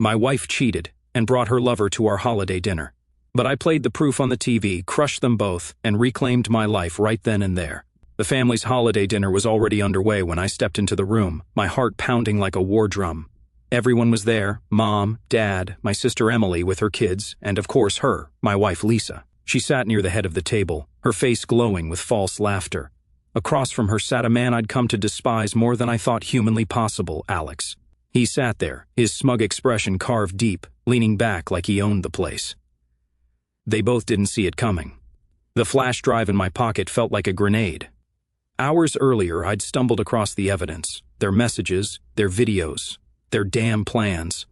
My wife cheated and brought her lover to our holiday dinner. But I played the proof on the TV, crushed them both, and reclaimed my life right then and there. The family's holiday dinner was already underway when I stepped into the room, my heart pounding like a war drum. Everyone was there: Mom, Dad, my sister Emily with her kids, and of course her, my wife Lisa. She sat near the head of the table, her face glowing with false laughter. Across from her sat a man I'd come to despise more than I thought humanly possible, Alex. He sat there, his smug expression carved deep, leaning back like he owned the place. They both didn't see it coming. The flash drive in my pocket felt like a grenade. Hours earlier, I'd stumbled across the evidence, their messages, their videos, their damn plans.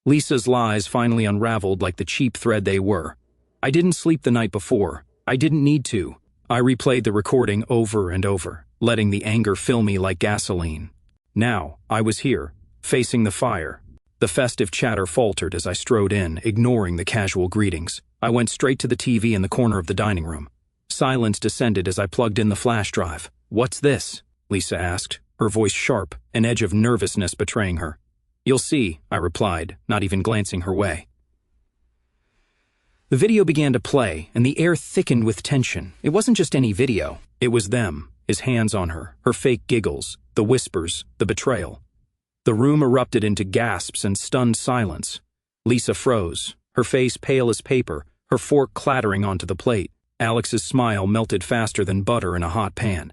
Lisa's lies finally unraveled like the cheap thread they were. I didn't sleep the night before. I didn't need to. I replayed the recording over and over, letting the anger fill me like gasoline. Now, I was here, facing the fire. The festive chatter faltered as I strode in, ignoring the casual greetings. I went straight to the TV in the corner of the dining room. Silence descended as I plugged in the flash drive. "What's this?" Lisa asked, her voice sharp, an edge of nervousness betraying her. "You'll see," I replied, not even glancing her way. The video began to play, and the air thickened with tension. It wasn't just any video. It was them, his hands on her fake giggles, the whispers, the betrayal. The room erupted into gasps and stunned silence. Lisa froze, her face pale as paper, her fork clattering onto the plate. Alex's smile melted faster than butter in a hot pan.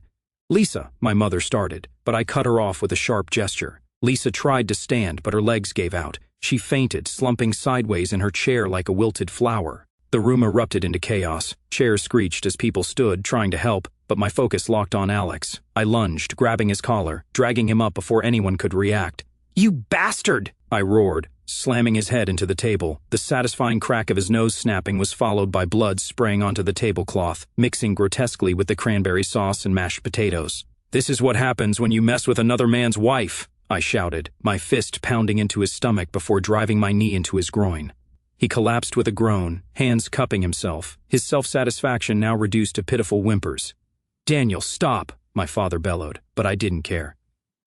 "Lisa," my mother started, but I cut her off with a sharp gesture. Lisa tried to stand, but her legs gave out. She fainted, slumping sideways in her chair like a wilted flower. The room erupted into chaos. Chairs screeched as people stood, trying to help, but my focus locked on Alex. I lunged, grabbing his collar, dragging him up before anyone could react. "You bastard!" I roared, slamming his head into the table. The satisfying crack of his nose snapping was followed by blood spraying onto the tablecloth, mixing grotesquely with the cranberry sauce and mashed potatoes. "This is what happens when you mess with another man's wife," I shouted, my fist pounding into his stomach before driving my knee into his groin. He collapsed with a groan, hands cupping himself, his self-satisfaction now reduced to pitiful whimpers. "Daniel, stop," my father bellowed, but I didn't care.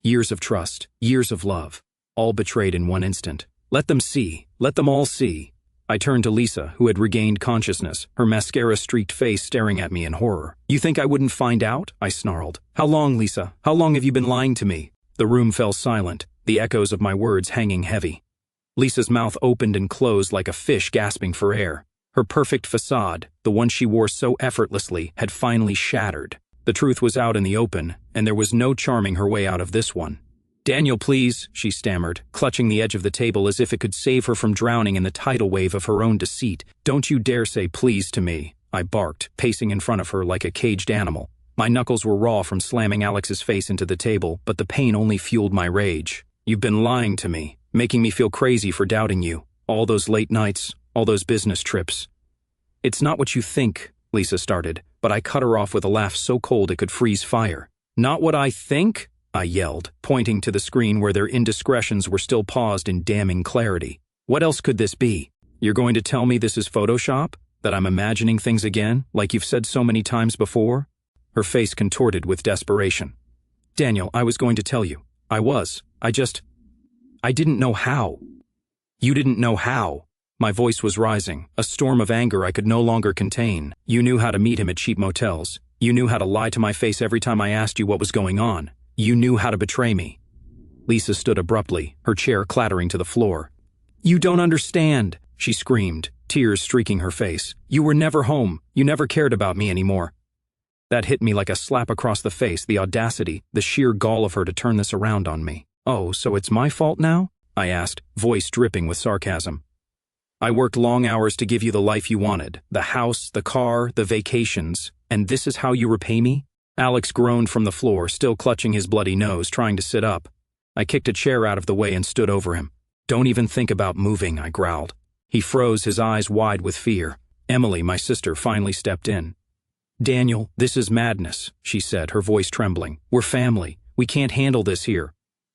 Years of trust, years of love, all betrayed in one instant. Let them see, let them all see. I turned to Lisa, who had regained consciousness, her mascara-streaked face staring at me in horror. "You think I wouldn't find out?" I snarled. "How long, Lisa? How long have you been lying to me?" The room fell silent, the echoes of my words hanging heavy. Lisa's mouth opened and closed like a fish gasping for air. Her perfect facade, the one she wore so effortlessly, had finally shattered. The truth was out in the open, and there was no charming her way out of this one. "Daniel, please," she stammered, clutching the edge of the table as if it could save her from drowning in the tidal wave of her own deceit. "Don't you dare say please to me," I barked, pacing in front of her like a caged animal. My knuckles were raw from slamming Alex's face into the table, but the pain only fueled my rage. "You've been lying to me, making me feel crazy for doubting you. All those late nights, all those business trips." "It's not what you think," Lisa started, but I cut her off with a laugh so cold it could freeze fire. "Not what I think?" I yelled, pointing to the screen where their indiscretions were still paused in damning clarity. "What else could this be? You're going to tell me this is Photoshop? That I'm imagining things again, like you've said so many times before?" Her face contorted with desperation. "Daniel, I was going to tell you. I didn't know how." "You didn't know how?" My voice was rising, a storm of anger I could no longer contain. "You knew how to meet him at cheap motels. You knew how to lie to my face every time I asked you what was going on. You knew how to betray me." Lisa stood abruptly, her chair clattering to the floor. "You don't understand," she screamed, tears streaking her face. "You were never home. You never cared about me anymore." That hit me like a slap across the face, the audacity, the sheer gall of her to turn this around on me. "Oh, so it's my fault now?" I asked, voice dripping with sarcasm. "I worked long hours to give you the life you wanted, the house, the car, the vacations, and this is how you repay me?" Alex groaned from the floor, still clutching his bloody nose, trying to sit up. I kicked a chair out of the way and stood over him. "Don't even think about moving," I growled. He froze, his eyes wide with fear. Emily, my sister, finally stepped in. "Daniel, this is madness," she said, her voice trembling. "We're family. We can't handle this here."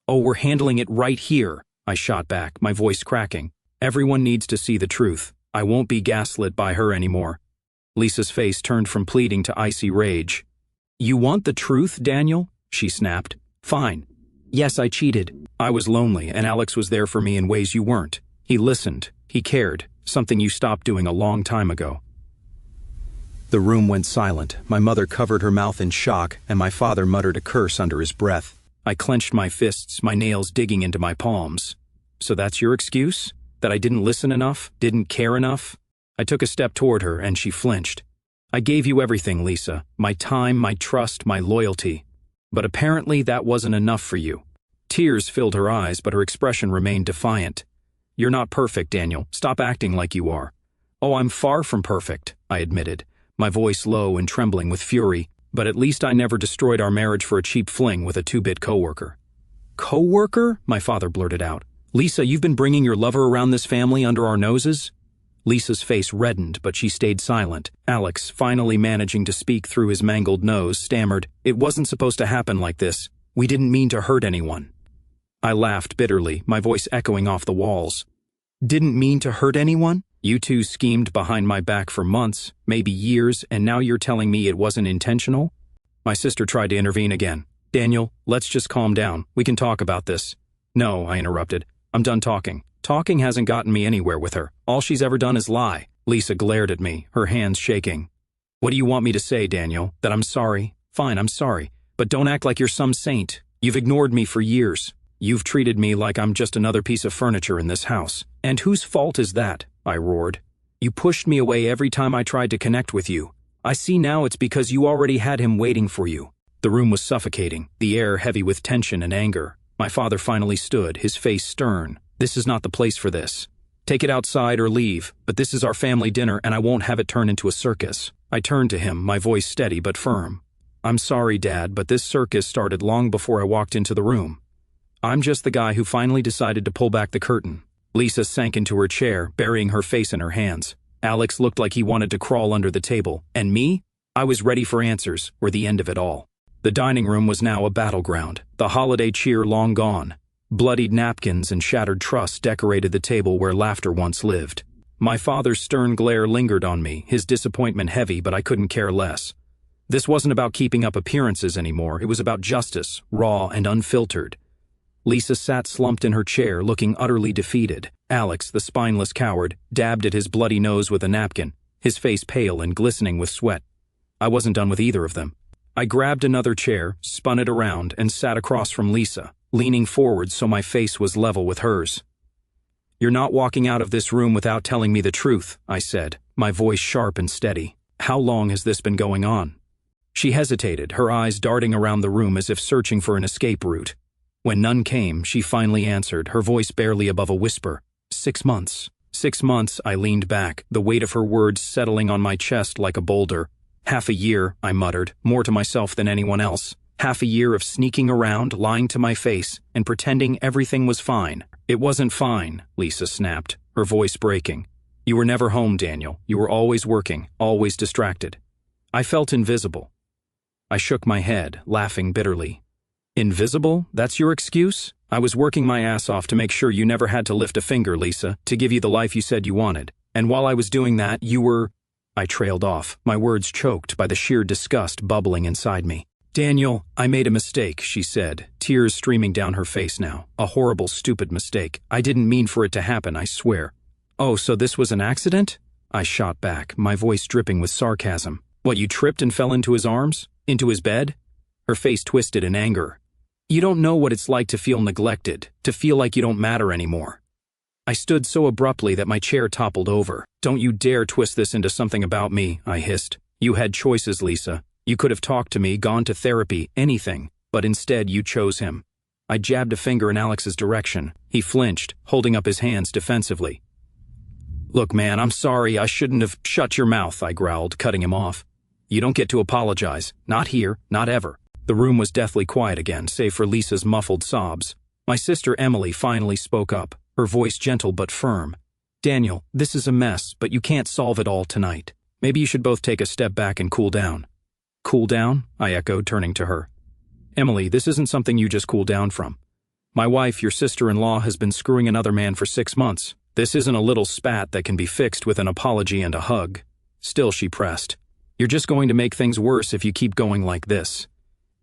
"Oh, we're handling it right here," I shot back, my voice cracking. "Everyone needs to see the truth. I won't be gaslit by her anymore." Lisa's face turned from pleading to icy rage. "You want the truth, Daniel?" she snapped. "Fine. Yes, I cheated. I was lonely, and Alex was there for me in ways you weren't. He listened. He cared. Something you stopped doing a long time ago. The room went silent. My mother covered her mouth in shock, and my father muttered a curse under his breath. I clenched my fists, my nails digging into my palms. So that's your excuse? That I didn't listen enough? Didn't care enough? I took a step toward her, and she flinched. I gave you everything, Lisa. My time, my trust, my loyalty. But apparently that wasn't enough for you. Tears filled her eyes, but her expression remained defiant. You're not perfect, Daniel. Stop acting like you are. Oh, I'm far from perfect, I admitted, my voice low and trembling with fury, but at least I never destroyed our marriage for a cheap fling with a two-bit coworker. Coworker? My father blurted out. Lisa, you've been bringing your lover around this family under our noses? Lisa's face reddened, but she stayed silent. Alex, finally managing to speak through his mangled nose, stammered, It wasn't supposed to happen like this. We didn't mean to hurt anyone. I laughed bitterly, my voice echoing off the walls. Didn't mean to hurt anyone? You two schemed behind my back for months, maybe years, and now you're telling me it wasn't intentional? My sister tried to intervene again. Daniel, let's just calm down. We can talk about this. No, I interrupted. I'm done talking. Talking hasn't gotten me anywhere with her. All she's ever done is lie. Lisa glared at me, her hands shaking. What do you want me to say, Daniel? That I'm sorry? Fine, I'm sorry. But don't act like you're some saint. You've ignored me for years. You've treated me like I'm just another piece of furniture in this house. And whose fault is that? I roared. You pushed me away every time I tried to connect with you. I see now it's because you already had him waiting for you. The room was suffocating, the air heavy with tension and anger. My father finally stood, his face stern. This is not the place for this. Take it outside or leave, but this is our family dinner and I won't have it turn into a circus. I turned to him, my voice steady but firm. I'm sorry, Dad, but this circus started long before I walked into the room. I'm just the guy who finally decided to pull back the curtain. Lisa sank into her chair, burying her face in her hands. Alex looked like he wanted to crawl under the table. And me? I was ready for answers, or the end of it all. The dining room was now a battleground, the holiday cheer long gone. Bloodied napkins and shattered truss decorated the table where laughter once lived. My father's stern glare lingered on me, his disappointment heavy, but I couldn't care less. This wasn't about keeping up appearances anymore, it was about justice, raw and unfiltered. Lisa sat slumped in her chair, looking utterly defeated. Alex, the spineless coward, dabbed at his bloody nose with a napkin, his face pale and glistening with sweat. I wasn't done with either of them. I grabbed another chair, spun it around, and sat across from Lisa, leaning forward so my face was level with hers. You're not walking out of this room without telling me the truth, I said, my voice sharp and steady. How long has this been going on? She hesitated, her eyes darting around the room as if searching for an escape route. When none came, she finally answered, her voice barely above a whisper. 6 months. 6 months, I leaned back, the weight of her words settling on my chest like a boulder. Half a year, I muttered, more to myself than anyone else. Half a year of sneaking around, lying to my face, and pretending everything was fine. It wasn't fine, Lisa snapped, her voice breaking. You were never home, Daniel. You were always working, always distracted. I felt invisible. I shook my head, laughing bitterly. Invisible? That's your excuse? I was working my ass off to make sure you never had to lift a finger, Lisa, to give you the life you said you wanted. And while I was doing that, you were... I trailed off, my words choked by the sheer disgust bubbling inside me. Daniel, I made a mistake, she said, tears streaming down her face now. A horrible, stupid mistake. I didn't mean for it to happen, I swear. Oh, so this was an accident? I shot back, my voice dripping with sarcasm. What, you tripped and fell into his arms? Into his bed? Her face twisted in anger. You don't know what it's like to feel neglected, to feel like you don't matter anymore. I stood so abruptly that my chair toppled over. Don't you dare twist this into something about me, I hissed. You had choices, Lisa. You could have talked to me, gone to therapy, anything, but instead you chose him. I jabbed a finger in Alex's direction. He flinched, holding up his hands defensively. Look, man, I'm sorry, I shouldn't have... Shut your mouth, I growled, cutting him off. You don't get to apologize. Not here, not ever. The room was deathly quiet again, save for Lisa's muffled sobs. My sister Emily finally spoke up, her voice gentle but firm. Daniel, this is a mess, but you can't solve it all tonight. Maybe you should both take a step back and cool down. Cool down? I echoed, turning to her. Emily, this isn't something you just cool down from. My wife, your sister-in-law, has been screwing another man for 6 months. This isn't a little spat that can be fixed with an apology and a hug. Still, she pressed. You're just going to make things worse if you keep going like this.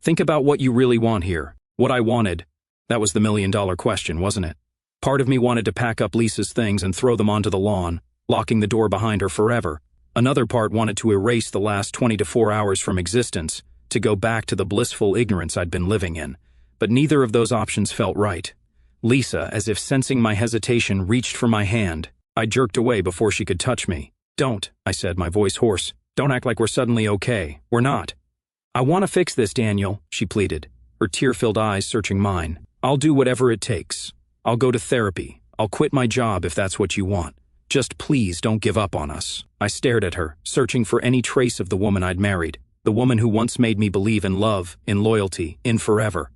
Think about what you really want here. What I wanted. That was the million-dollar question, wasn't it? Part of me wanted to pack up Lisa's things and throw them onto the lawn, locking the door behind her forever. Another part wanted to erase the last 24 hours from existence, to go back to the blissful ignorance I'd been living in. But neither of those options felt right. Lisa, as if sensing my hesitation, reached for my hand. I jerked away before she could touch me. "Don't," I said, my voice hoarse. "Don't act like we're suddenly okay. We're not." "I want to fix this, Daniel," she pleaded, her tear-filled eyes searching mine. "I'll do whatever it takes. I'll go to therapy. I'll quit my job if that's what you want. Just please don't give up on us." I stared at her, searching for any trace of the woman I'd married, the woman who once made me believe in love, in loyalty, in forever.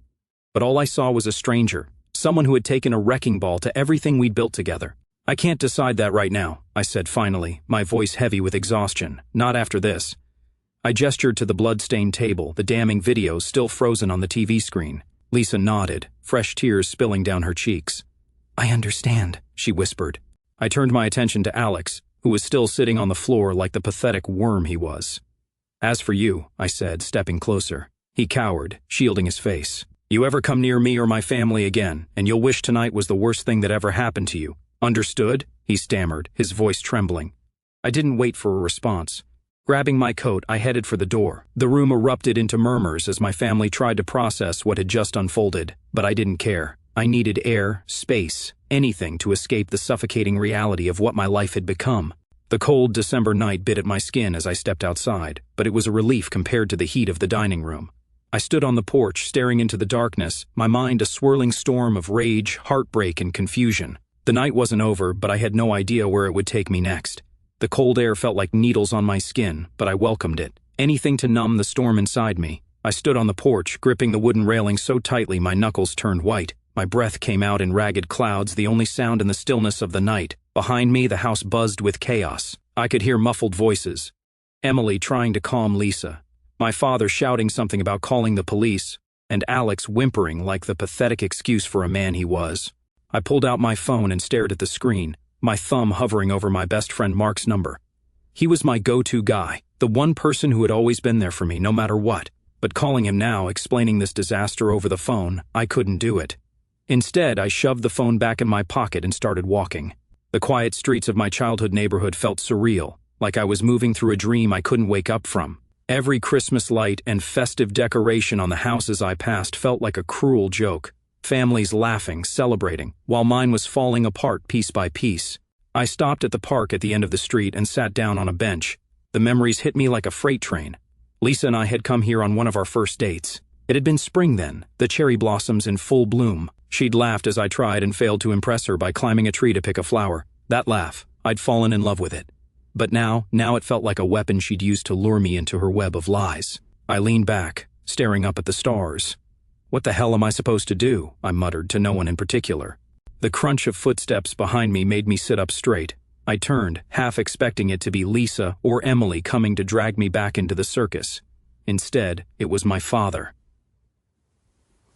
But all I saw was a stranger, someone who had taken a wrecking ball to everything we'd built together. "I can't decide that right now," I said finally, my voice heavy with exhaustion. "Not after this." I gestured to the blood-stained table, the damning videos still frozen on the TV screen. Lisa nodded, fresh tears spilling down her cheeks. "I understand," she whispered. I turned my attention to Alex, who was still sitting on the floor like the pathetic worm he was. "As for you," I said, stepping closer. He cowered, shielding his face. "You ever come near me or my family again, and you'll wish tonight was the worst thing that ever happened to you. Understood?" he stammered, his voice trembling. I didn't wait for a response. Grabbing my coat, I headed for the door. The room erupted into murmurs as my family tried to process what had just unfolded, but I didn't care. I needed air, space, anything to escape the suffocating reality of what my life had become. The cold December night bit at my skin as I stepped outside, but it was a relief compared to the heat of the dining room. I stood on the porch, staring into the darkness, my mind a swirling storm of rage, heartbreak, and confusion. The night wasn't over, but I had no idea where it would take me next. The cold air felt like needles on my skin, but I welcomed it. Anything to numb the storm inside me. I stood on the porch, gripping the wooden railing so tightly my knuckles turned white. My breath came out in ragged clouds, the only sound in the stillness of the night. Behind me, the house buzzed with chaos. I could hear muffled voices. Emily trying to calm Lisa, my father shouting something about calling the police, and Alex whimpering like the pathetic excuse for a man he was. I pulled out my phone and stared at the screen, my thumb hovering over my best friend Mark's number. He was my go-to guy, the one person who had always been there for me no matter what. But calling him now, explaining this disaster over the phone, I couldn't do it. Instead, I shoved the phone back in my pocket and started walking. The quiet streets of my childhood neighborhood felt surreal, like I was moving through a dream I couldn't wake up from. Every Christmas light and festive decoration on the houses I passed felt like a cruel joke. Families laughing, celebrating, while mine was falling apart piece by piece. I stopped at the park at the end of the street and sat down on a bench. The memories hit me like a freight train. Lisa and I had come here on one of our first dates. It had been spring then, the cherry blossoms in full bloom. She'd laughed as I tried and failed to impress her by climbing a tree to pick a flower. That laugh, I'd fallen in love with it. But now it felt like a weapon she'd used to lure me into her web of lies. I leaned back, staring up at the stars. "What the hell am I supposed to do?" I muttered to no one in particular. The crunch of footsteps behind me made me sit up straight. I turned, half expecting it to be Lisa or Emily coming to drag me back into the circus. Instead, it was my father.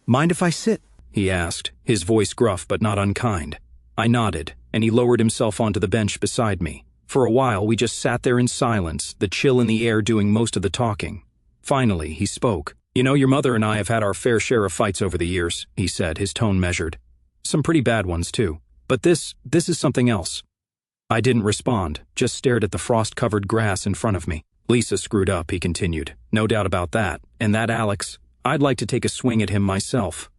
"Mind if I sit?" he asked, his voice gruff but not unkind. I nodded, and he lowered himself onto the bench beside me. For a while, we just sat there in silence, the chill in the air doing most of the talking. Finally, he spoke. "You know, your mother and I have had our fair share of fights over the years," he said, his tone measured. "Some pretty bad ones, too. But this is something else." I didn't respond, just stared at the frost-covered grass in front of me. "Lisa screwed up," he continued. "No doubt about that. And that Alex, I'd like to take a swing at him myself.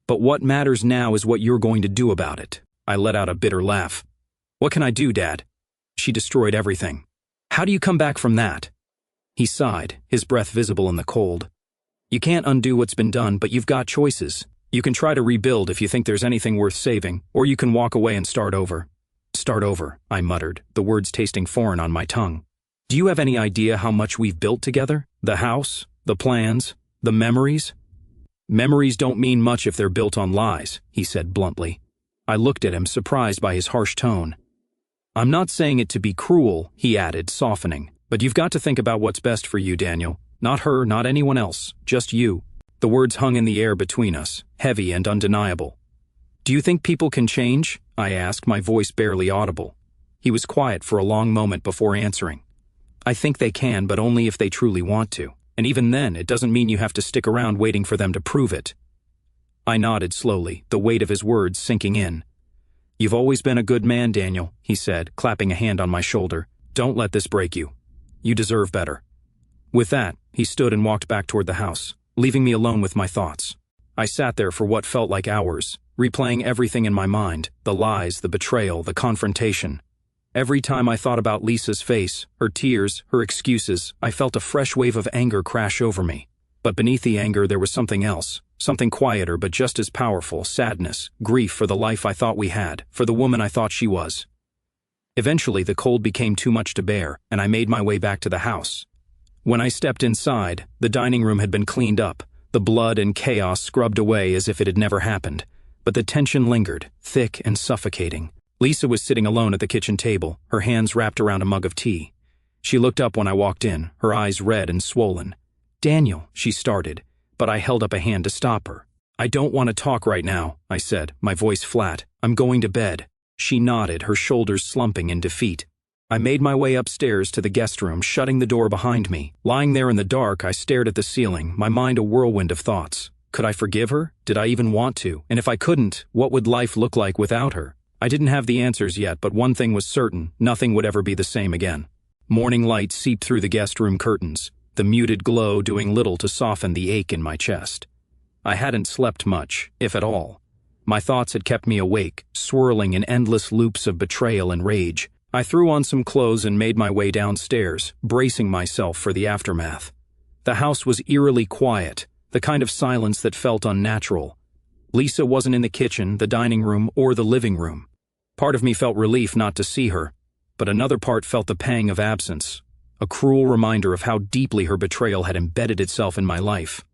But what matters now is what you're going to do about it." I let out a bitter laugh. "What can I do, Dad? She destroyed everything. How do you come back from that?" He sighed, his breath visible in the cold. "You can't undo what's been done, but you've got choices. You can try to rebuild if you think there's anything worth saving, or you can walk away and start over." "Start over," I muttered, the words tasting foreign on my tongue. "Do you have any idea how much we've built together? The house, the plans, the memories?" "Memories don't mean much if they're built on lies," he said bluntly. I looked at him, surprised by his harsh tone. "I'm not saying it to be cruel," he added, softening, "but you've got to think about what's best for you, Daniel. Not her, not anyone else, just you." The words hung in the air between us, heavy and undeniable. "Do you think people can change?" I asked, my voice barely audible. He was quiet for a long moment before answering. "I think they can, but only if they truly want to. And even then, it doesn't mean you have to stick around waiting for them to prove it." I nodded slowly, the weight of his words sinking in. "You've always been a good man, Daniel," he said, clapping a hand on my shoulder. "Don't let this break you. You deserve better." With that, he stood and walked back toward the house, leaving me alone with my thoughts. I sat there for what felt like hours, replaying everything in my mind, the lies, the betrayal, the confrontation. Every time I thought about Lisa's face, her tears, her excuses, I felt a fresh wave of anger crash over me. But beneath the anger there was something else, something quieter but just as powerful, sadness, grief for the life I thought we had, for the woman I thought she was. Eventually the cold became too much to bear, and I made my way back to the house. When I stepped inside, the dining room had been cleaned up, the blood and chaos scrubbed away as if it had never happened. But the tension lingered, thick and suffocating. Lisa was sitting alone at the kitchen table, her hands wrapped around a mug of tea. She looked up when I walked in, her eyes red and swollen. "Daniel," she started, but I held up a hand to stop her. "I don't want to talk right now," I said, my voice flat. "I'm going to bed." She nodded, her shoulders slumping in defeat. I made my way upstairs to the guest room, shutting the door behind me. Lying there in the dark, I stared at the ceiling, my mind a whirlwind of thoughts. Could I forgive her? Did I even want to? And if I couldn't, what would life look like without her? I didn't have the answers yet, but one thing was certain: nothing would ever be the same again. Morning light seeped through the guest room curtains, the muted glow doing little to soften the ache in my chest. I hadn't slept much, if at all. My thoughts had kept me awake, swirling in endless loops of betrayal and rage. I threw on some clothes and made my way downstairs, bracing myself for the aftermath. The house was eerily quiet, the kind of silence that felt unnatural. Lisa wasn't in the kitchen, the dining room, or the living room. Part of me felt relief not to see her, but another part felt the pang of absence, a cruel reminder of how deeply her betrayal had embedded itself in my life.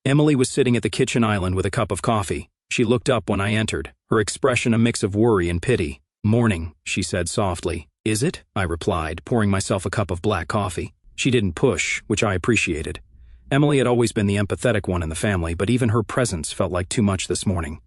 Emily was sitting at the kitchen island with a cup of coffee. She looked up when I entered, her expression a mix of worry and pity. "Morning," she said softly. "Is it?" I replied, pouring myself a cup of black coffee. She didn't push, which I appreciated. Emily had always been the empathetic one in the family, but even her presence felt like too much this morning.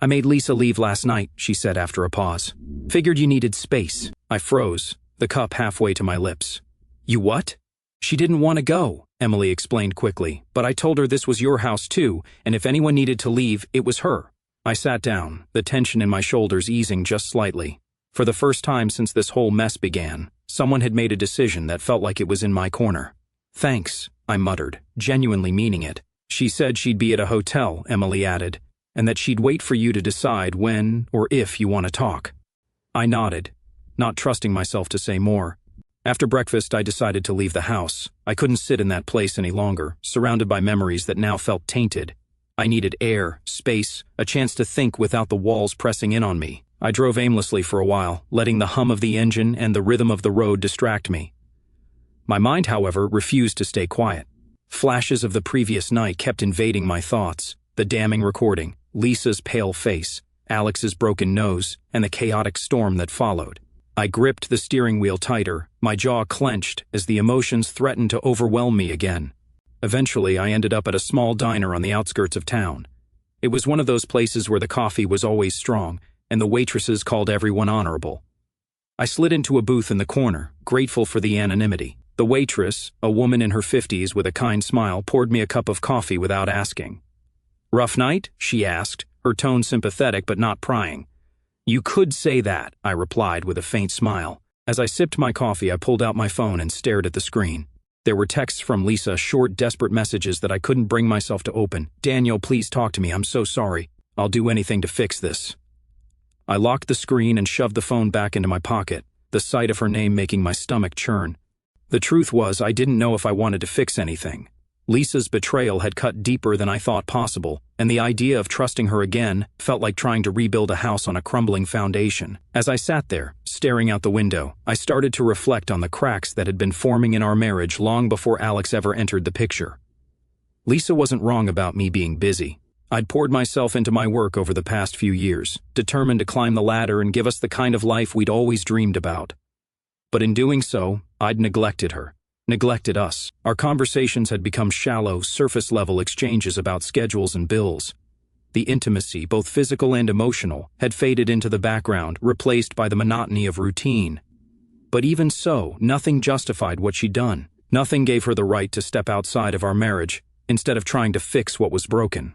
"I made Lisa leave last night," she said after a pause. "Figured you needed space." I froze, the cup halfway to my lips. "You what?" "She didn't want to go," Emily explained quickly, "but I told her this was your house too, and if anyone needed to leave, it was her." I sat down, the tension in my shoulders easing just slightly. For the first time since this whole mess began, someone had made a decision that felt like it was in my corner. "Thanks," I muttered, genuinely meaning it. "She said she'd be at a hotel," Emily added, "and that she'd wait for you to decide when or if you want to talk." I nodded, not trusting myself to say more. After breakfast, I decided to leave the house. I couldn't sit in that place any longer, surrounded by memories that now felt tainted. I needed air, space, a chance to think without the walls pressing in on me. I drove aimlessly for a while, letting the hum of the engine and the rhythm of the road distract me. My mind, however, refused to stay quiet. Flashes of the previous night kept invading my thoughts: the damning recording, Lisa's pale face, Alex's broken nose, and the chaotic storm that followed. I gripped the steering wheel tighter, my jaw clenched as the emotions threatened to overwhelm me again. Eventually, I ended up at a small diner on the outskirts of town. It was one of those places where the coffee was always strong, and the waitresses called everyone honorable. I slid into a booth in the corner, grateful for the anonymity. The waitress, a woman in her 50s with a kind smile, poured me a cup of coffee without asking. "Rough night?" she asked, her tone sympathetic but not prying. "You could say that," I replied with a faint smile. As I sipped my coffee, I pulled out my phone and stared at the screen. There were texts from Lisa, short, desperate messages that I couldn't bring myself to open. "Daniel, please talk to me. I'm so sorry. I'll do anything to fix this." I locked the screen and shoved the phone back into my pocket, the sight of her name making my stomach churn. The truth was, I didn't know if I wanted to fix anything. Lisa's betrayal had cut deeper than I thought possible, and the idea of trusting her again felt like trying to rebuild a house on a crumbling foundation. As I sat there, staring out the window, I started to reflect on the cracks that had been forming in our marriage long before Alex ever entered the picture. Lisa wasn't wrong about me being busy. I'd poured myself into my work over the past few years, determined to climb the ladder and give us the kind of life we'd always dreamed about. But in doing so, I'd neglected her, neglected us. Our conversations had become shallow, surface-level exchanges about schedules and bills. The intimacy, both physical and emotional, had faded into the background, replaced by the monotony of routine. But even so, nothing justified what she'd done. Nothing gave her the right to step outside of our marriage, instead of trying to fix what was broken.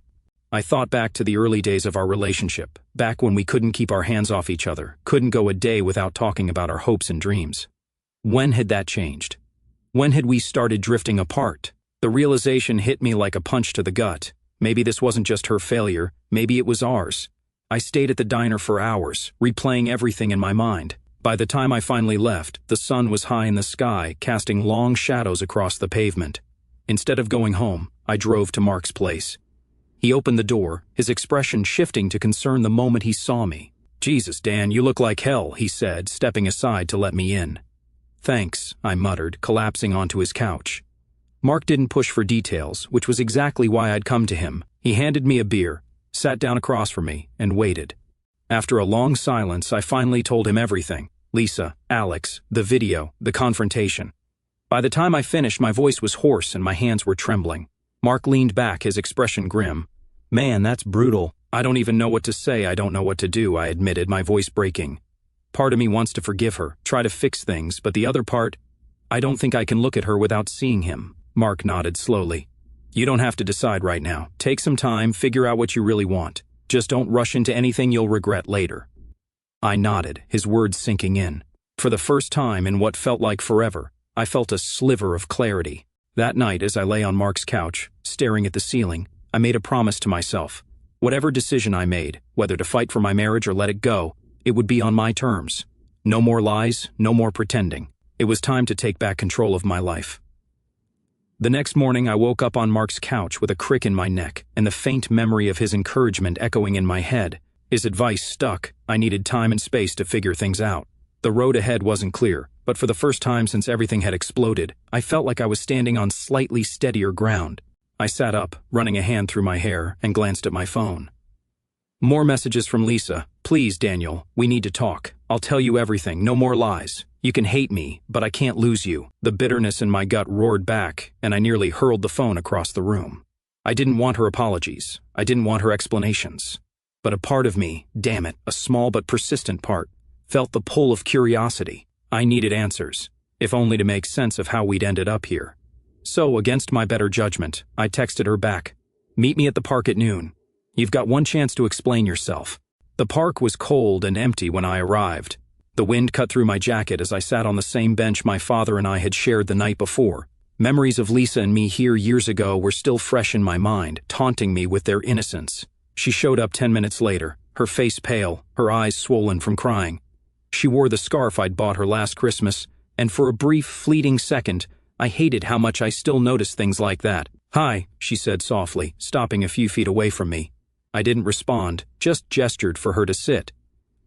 I thought back to the early days of our relationship, back when we couldn't keep our hands off each other, couldn't go a day without talking about our hopes and dreams. When had that changed? When had we started drifting apart? The realization hit me like a punch to the gut. Maybe this wasn't just her failure, maybe it was ours. I stayed at the diner for hours, replaying everything in my mind. By the time I finally left, the sun was high in the sky, casting long shadows across the pavement. Instead of going home, I drove to Mark's place. He opened the door, his expression shifting to concern the moment he saw me. "Jesus, Dan, you look like hell," he said, stepping aside to let me in. "Thanks," I muttered, collapsing onto his couch. Mark didn't push for details, which was exactly why I'd come to him. He handed me a beer, sat down across from me, and waited. After a long silence, I finally told him everything. Lisa, Alex, the video, the confrontation. By the time I finished, my voice was hoarse and my hands were trembling. Mark leaned back, his expression grim. "Man, that's brutal. I don't even know what to say, I don't know what to do," I admitted, my voice breaking. Part of me wants to forgive her, try to fix things, but the other part, I don't think I can look at her without seeing him. Mark nodded slowly. "You don't have to decide right now. Take some time, figure out what you really want. Just don't rush into anything you'll regret later." I nodded, his words sinking in. For the first time in what felt like forever, I felt a sliver of clarity. That night, as I lay on Mark's couch, staring at the ceiling, I made a promise to myself. Whatever decision I made, whether to fight for my marriage or let it go, it would be on my terms. No more lies, no more pretending. It was time to take back control of my life. The next morning, I woke up on Mark's couch with a crick in my neck and the faint memory of his encouragement echoing in my head. His advice stuck. I needed time and space to figure things out. The road ahead wasn't clear, but for the first time since everything had exploded, I felt like I was standing on slightly steadier ground. I sat up, running a hand through my hair, and glanced at my phone. More messages from Lisa. "Please, Daniel, we need to talk. I'll tell you everything, no more lies. You can hate me, but I can't lose you." The bitterness in my gut roared back, and I nearly hurled the phone across the room. I didn't want her apologies. I didn't want her explanations. But a part of me, damn it, a small but persistent part, felt the pull of curiosity. I needed answers, if only to make sense of how we'd ended up here. So, against my better judgment, I texted her back. "Meet me at the park at noon. You've got one chance to explain yourself." The park was cold and empty when I arrived. The wind cut through my jacket as I sat on the same bench my father and I had shared the night before. Memories of Lisa and me here years ago were still fresh in my mind, taunting me with their innocence. She showed up 10 minutes later, her face pale, her eyes swollen from crying. She wore the scarf I'd bought her last Christmas, and for a brief, fleeting second, I hated how much I still noticed things like that. "Hi," she said softly, stopping a few feet away from me. I didn't respond, just gestured for her to sit.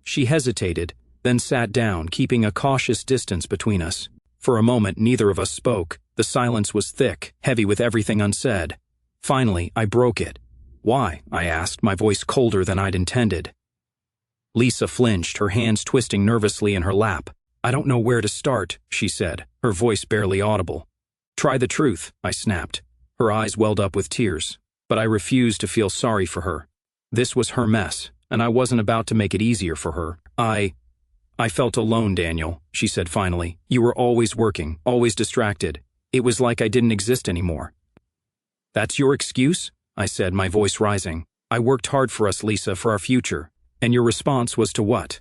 She hesitated, then sat down, keeping a cautious distance between us. For a moment, neither of us spoke. The silence was thick, heavy with everything unsaid. Finally, I broke it. "Why?" I asked, my voice colder than I'd intended. Lisa flinched, her hands twisting nervously in her lap. "I don't know where to start," she said, her voice barely audible. "Try the truth," I snapped. Her eyes welled up with tears, but I refused to feel sorry for her. This was her mess, and I wasn't about to make it easier for her. I felt alone, Daniel," she said finally. "You were always working, always distracted. It was like I didn't exist anymore." "That's your excuse?" I said, my voice rising. "I worked hard for us, Lisa, for our future. And your response was to what?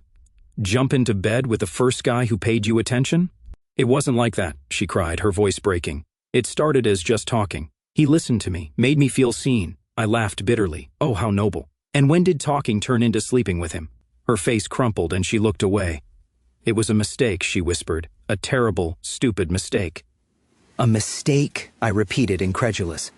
Jump into bed with the first guy who paid you attention?" "It wasn't like that," she cried, her voice breaking. "It started as just talking. He listened to me, made me feel seen." I laughed bitterly. "Oh, how noble. And when did talking turn into sleeping with him?" Her face crumpled and she looked away. "It was a mistake," she whispered. "A terrible, stupid mistake." "A mistake?" I repeated, incredulous.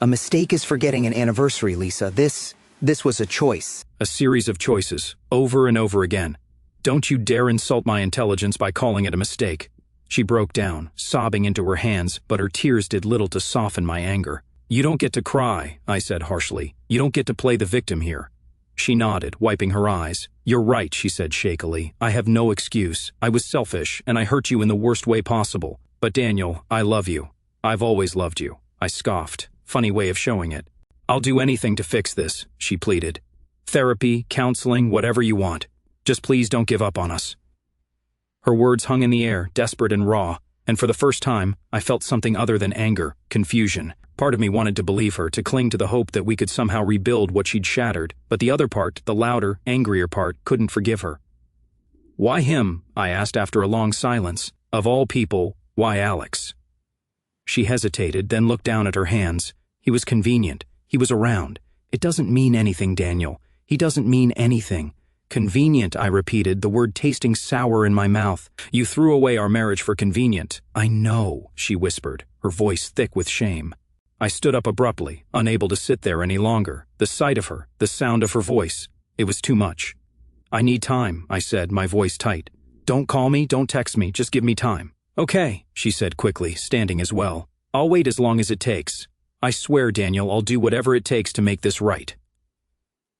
"A mistake is forgetting an anniversary, Lisa. This was a choice." "A series of choices, over and over again. Don't you dare insult my intelligence by calling it a mistake." She broke down, sobbing into her hands, but her tears did little to soften my anger. "You don't get to cry," I said harshly. "You don't get to play the victim here." She nodded, wiping her eyes. "You're right," she said shakily. "I have no excuse. I was selfish, and I hurt you in the worst way possible. But Daniel, I love you. I've always loved you." I scoffed. Funny way of showing it. "I'll do anything to fix this," she pleaded. "Therapy, counseling, whatever you want. Just please don't give up on us." Her words hung in the air, desperate and raw, And for the first time, I felt something other than anger, confusion. Part of me wanted to believe her, to cling to the hope that we could somehow rebuild what she'd shattered, but the other part, the louder, angrier part, couldn't forgive her. "Why him?" I asked after a long silence. "Of all people, why Alex?" She hesitated, then looked down at her hands. "He was convenient. He was around. It doesn't mean anything, Daniel. He doesn't mean anything." "Convenient," I repeated, the word tasting sour in my mouth. "You threw away our marriage for convenient." "I know," she whispered, her voice thick with shame. I stood up abruptly, unable to sit there any longer. The sight of her, the sound of her voice, it was too much. "I need time," I said, my voice tight. "Don't call me, don't text me, just give me time." "Okay," she said quickly, standing as well. "I'll wait as long as it takes. I swear, Daniel, I'll do whatever it takes to make this right."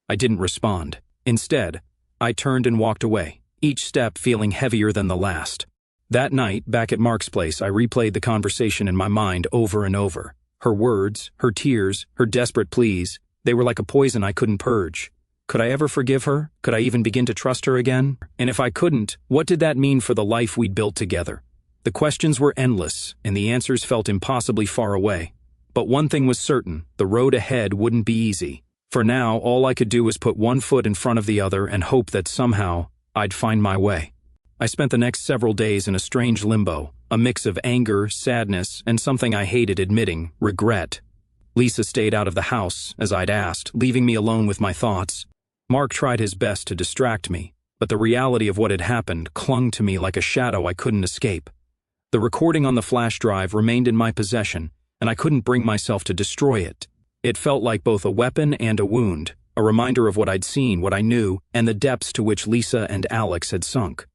I didn't respond. Instead, I turned and walked away, each step feeling heavier than the last. That night, back at Mark's place, I replayed the conversation in my mind over and over. Her words, her tears, her desperate pleas, they were like a poison I couldn't purge. Could I ever forgive her? Could I even begin to trust her again? And if I couldn't, what did that mean for the life we'd built together? The questions were endless, and the answers felt impossibly far away. But one thing was certain, the road ahead wouldn't be easy. For now, all I could do was put one foot in front of the other and hope that somehow I'd find my way. I spent the next several days in a strange limbo, a mix of anger, sadness, and something I hated admitting, regret. Lisa stayed out of the house, as I'd asked, leaving me alone with my thoughts. Mark tried his best to distract me, but the reality of what had happened clung to me like a shadow I couldn't escape. The recording on the flash drive remained in my possession, and I couldn't bring myself to destroy it. It felt like both a weapon and a wound, a reminder of what I'd seen, what I knew, and the depths to which Lisa and Alex had sunk.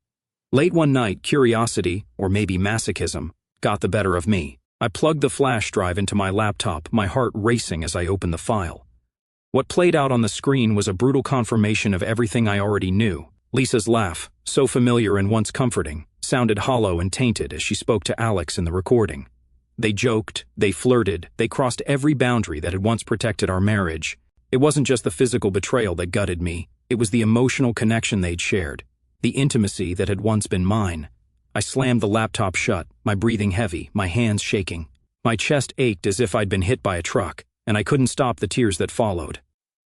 Late one night, curiosity, or maybe masochism, got the better of me. I plugged the flash drive into my laptop, my heart racing as I opened the file. What played out on the screen was a brutal confirmation of everything I already knew. Lisa's laugh, so familiar and once comforting, sounded hollow and tainted as she spoke to Alex in the recording. They joked, they flirted, they crossed every boundary that had once protected our marriage. It wasn't just the physical betrayal that gutted me, it was the emotional connection they'd shared, the intimacy that had once been mine. I slammed the laptop shut, my breathing heavy, my hands shaking. My chest ached as if I'd been hit by a truck, and I couldn't stop the tears that followed.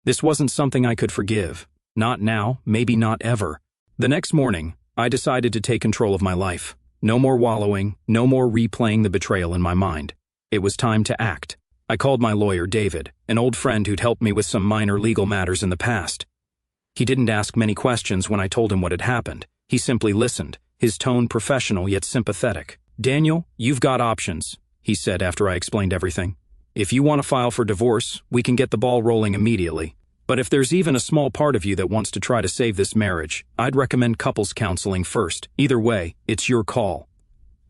This wasn't something I could forgive. Not now, maybe not ever. The next morning, I decided to take control of my life. No more wallowing, no more replaying the betrayal in my mind. It was time to act. I called my lawyer, David, an old friend who'd helped me with some minor legal matters in the past. He didn't ask many questions when I told him what had happened. He simply listened, his tone professional yet sympathetic. "Daniel, you've got options," he said after I explained everything. "If you want to file for divorce, we can get the ball rolling immediately. But if there's even a small part of you that wants to try to save this marriage, I'd recommend couples counseling first. Either way, it's your call."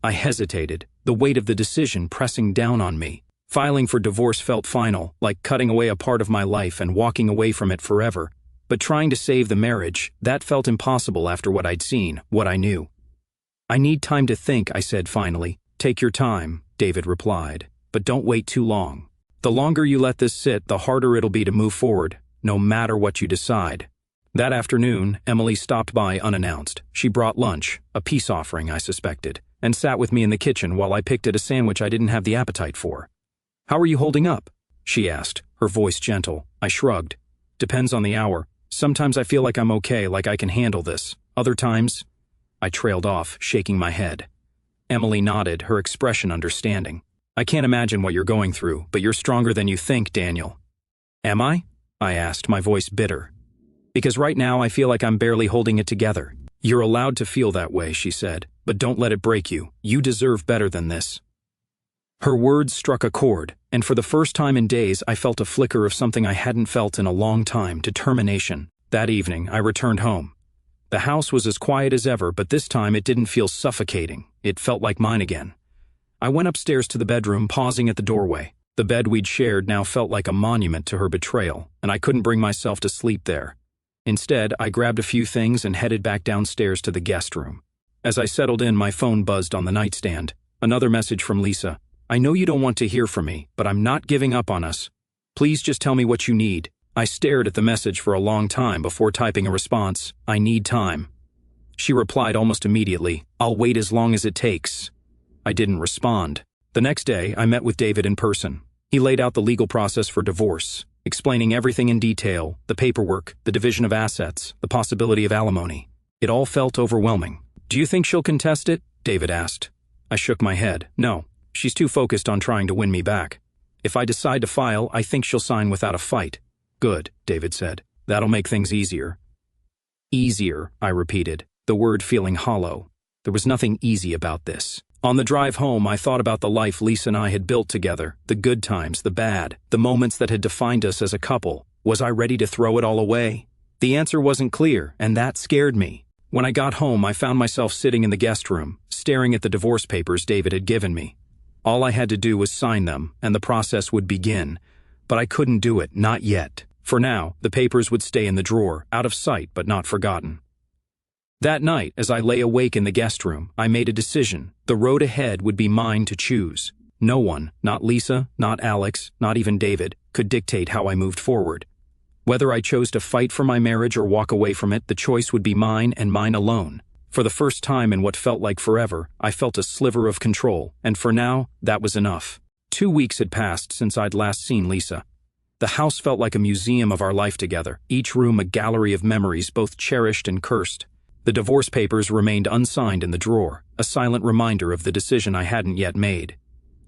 I hesitated, the weight of the decision pressing down on me. Filing for divorce felt final, like cutting away a part of my life and walking away from it forever. But trying to save the marriage, that felt impossible after what I'd seen, what I knew. "I need time to think," I said finally. "Take your time," David replied, "but don't wait too long. The longer you let this sit, the harder it'll be to move forward, no matter what you decide." That afternoon, Emily stopped by unannounced. She brought lunch, a peace offering I suspected, and sat with me in the kitchen while I picked at a sandwich I didn't have the appetite for. "How are you holding up?" she asked, her voice gentle. I shrugged. "Depends on the hour. Sometimes I feel like I'm okay, like I can handle this. Other times..." I trailed off, shaking my head. Emily nodded, her expression understanding. "I can't imagine what you're going through, but you're stronger than you think, Daniel." "Am I?" I asked, my voice bitter. "Because right now I feel like I'm barely holding it together." "You're allowed to feel that way," she said, "but don't let it break you. You deserve better than this." Her words struck a chord, and for the first time in days I felt a flicker of something I hadn't felt in a long time, determination. That evening, I returned home. The house was as quiet as ever, but this time it didn't feel suffocating. It felt like mine again. I went upstairs to the bedroom, pausing at the doorway. The bed we'd shared now felt like a monument to her betrayal, and I couldn't bring myself to sleep there. Instead, I grabbed a few things and headed back downstairs to the guest room. As I settled in, my phone buzzed on the nightstand. Another message from Lisa. "I know you don't want to hear from me, but I'm not giving up on us. Please just tell me what you need." I stared at the message for a long time before typing a response. "I need time." She replied almost immediately, "I'll wait as long as it takes." I didn't respond. The next day, I met with David in person. He laid out the legal process for divorce, explaining everything in detail, the paperwork, the division of assets, the possibility of alimony. It all felt overwhelming. "Do you think she'll contest it?" David asked. I shook my head. "No, she's too focused on trying to win me back. If I decide to file, I think she'll sign without a fight." "Good," David said. "That'll make things easier." "Easier," I repeated, the word feeling hollow. There was nothing easy about this. On the drive home, I thought about the life Lisa and I had built together, the good times, the bad, the moments that had defined us as a couple. Was I ready to throw it all away? The answer wasn't clear, and that scared me. When I got home, I found myself sitting in the guest room, staring at the divorce papers David had given me. All I had to do was sign them, and the process would begin. But I couldn't do it, not yet. For now, the papers would stay in the drawer, out of sight but not forgotten. That night, as I lay awake in the guest room, I made a decision. The road ahead would be mine to choose. No one, not Lisa, not Alex, not even David, could dictate how I moved forward. Whether I chose to fight for my marriage or walk away from it, the choice would be mine and mine alone. For the first time in what felt like forever, I felt a sliver of control, and for now, that was enough. 2 weeks had passed since I'd last seen Lisa. The house felt like a museum of our life together, each room a gallery of memories both cherished and cursed. The divorce papers remained unsigned in the drawer, a silent reminder of the decision I hadn't yet made.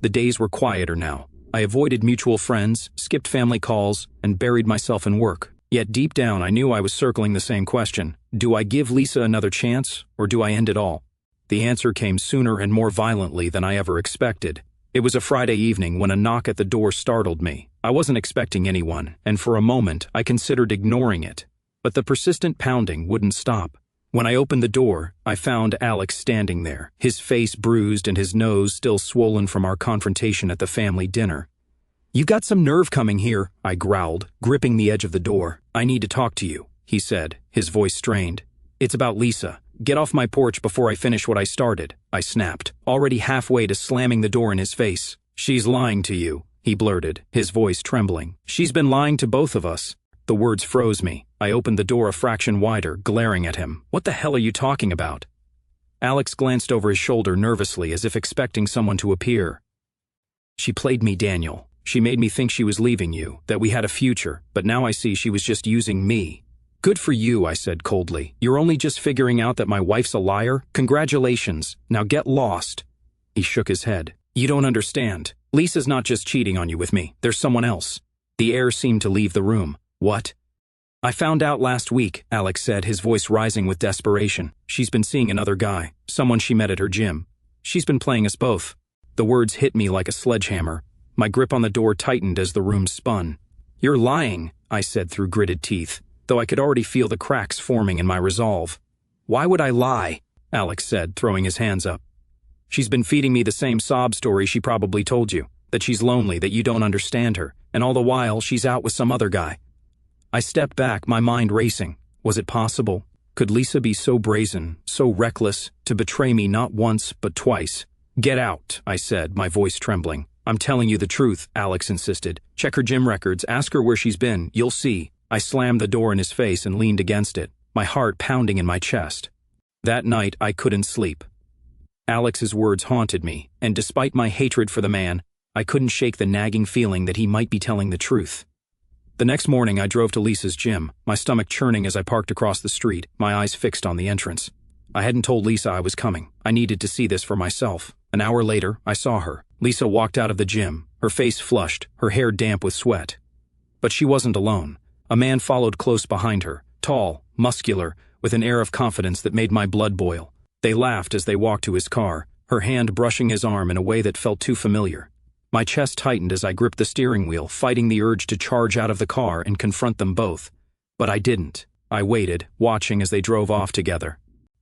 The days were quieter now. I avoided mutual friends, skipped family calls, and buried myself in work. Yet deep down I knew I was circling the same question. Do I give Lisa another chance, or do I end it all? The answer came sooner and more violently than I ever expected. It was a Friday evening when a knock at the door startled me. I wasn't expecting anyone, and for a moment I considered ignoring it. But the persistent pounding wouldn't stop. When I opened the door, I found Alex standing there, his face bruised and his nose still swollen from our confrontation at the family dinner. "You got some nerve coming here," I growled, gripping the edge of the door. "I need to talk to you," he said, his voice strained. "It's about Lisa. Get off my porch before I finish what I started," I snapped, already halfway to slamming the door in his face. "She's lying to you," he blurted, his voice trembling. "She's been lying to both of us." The words froze me. I opened the door a fraction wider, glaring at him. "What the hell are you talking about?" Alex glanced over his shoulder nervously, as if expecting someone to appear. "She played me, Daniel. She made me think she was leaving you, that we had a future, but now I see she was just using me." "Good for you," I said coldly. "You're only just figuring out that my wife's a liar? Congratulations. Now get lost." He shook his head. "You don't understand. Lisa's not just cheating on you with me. There's someone else." The air seemed to leave the room. "What?" "I found out last week," Alex said, his voice rising with desperation. "She's been seeing another guy, someone she met at her gym. She's been playing us both." The words hit me like a sledgehammer. My grip on the door tightened as the room spun. "You're lying," I said through gritted teeth, though I could already feel the cracks forming in my resolve. "Why would I lie?" Alex said, throwing his hands up. "She's been feeding me the same sob story she probably told you, that she's lonely, that you don't understand her, and all the while she's out with some other guy." I stepped back, my mind racing. Was it possible? Could Lisa be so brazen, so reckless, to betray me not once but twice? "Get out," I said, my voice trembling. "I'm telling you the truth," Alex insisted. "Check her gym records, ask her where she's been, you'll see." I slammed the door in his face and leaned against it, my heart pounding in my chest. That night I couldn't sleep. Alex's words haunted me, and despite my hatred for the man, I couldn't shake the nagging feeling that he might be telling the truth. The next morning I drove to Lisa's gym, my stomach churning as I parked across the street, my eyes fixed on the entrance. I hadn't told Lisa I was coming. I needed to see this for myself. An hour later, I saw her. Lisa walked out of the gym, her face flushed, her hair damp with sweat. But she wasn't alone. A man followed close behind her, tall, muscular, with an air of confidence that made my blood boil. They laughed as they walked to his car, her hand brushing his arm in a way that felt too familiar. My chest tightened as I gripped the steering wheel, fighting the urge to charge out of the car and confront them both. But I didn't. I waited, watching as they drove off together.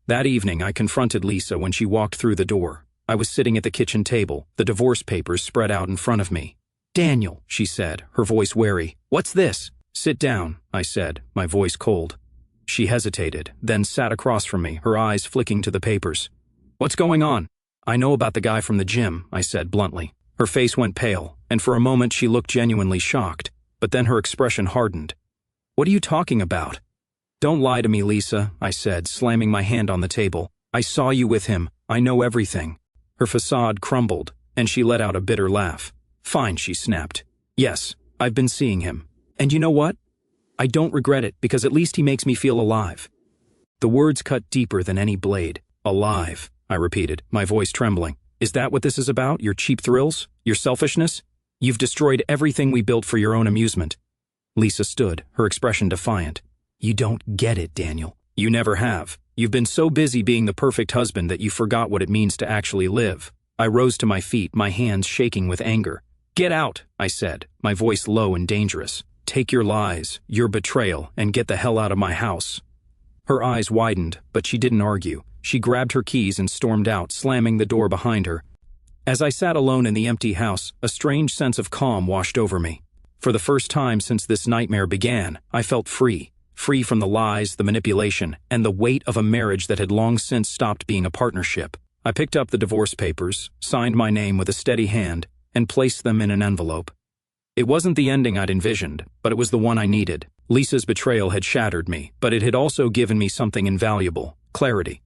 That evening, I confronted Lisa when she walked through the door. I was sitting at the kitchen table, the divorce papers spread out in front of me. "Daniel," she said, her voice wary. "What's this?" "Sit down," I said, my voice cold. She hesitated, then sat across from me, her eyes flicking to the papers. "What's going on?" "I know about the guy from the gym," I said bluntly. Her face went pale, and for a moment she looked genuinely shocked, but then her expression hardened. "What are you talking about?" "Don't lie to me, Lisa," I said, slamming my hand on the table. "I saw you with him. I know everything." Her facade crumbled, and she let out a bitter laugh. Fine, she snapped. Yes, I've been seeing him. And you know what? I don't regret it because at least he makes me feel alive. The words cut deeper than any blade. Alive, I repeated, my voice trembling. Is that what this is about? Your cheap thrills? Your selfishness? You've destroyed everything we built for your own amusement. Lisa stood, her expression defiant. You don't get it, Daniel. You never have. You've been so busy being the perfect husband that you forgot what it means to actually live. I rose to my feet, my hands shaking with anger. Get out, I said, my voice low and dangerous. Take your lies, your betrayal, and get the hell out of my house. Her eyes widened, but she didn't argue. She grabbed her keys and stormed out, slamming the door behind her. As I sat alone in the empty house, a strange sense of calm washed over me. For the first time since this nightmare began, I felt free. Free from the lies, the manipulation, and the weight of a marriage that had long since stopped being a partnership. I picked up the divorce papers, signed my name with a steady hand, and placed them in an envelope. It wasn't the ending I'd envisioned, but it was the one I needed. Lisa's betrayal had shattered me, but it had also given me something invaluable: clarity.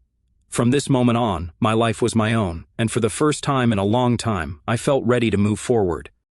From this moment on, my life was my own, and for the first time in a long time, I felt ready to move forward.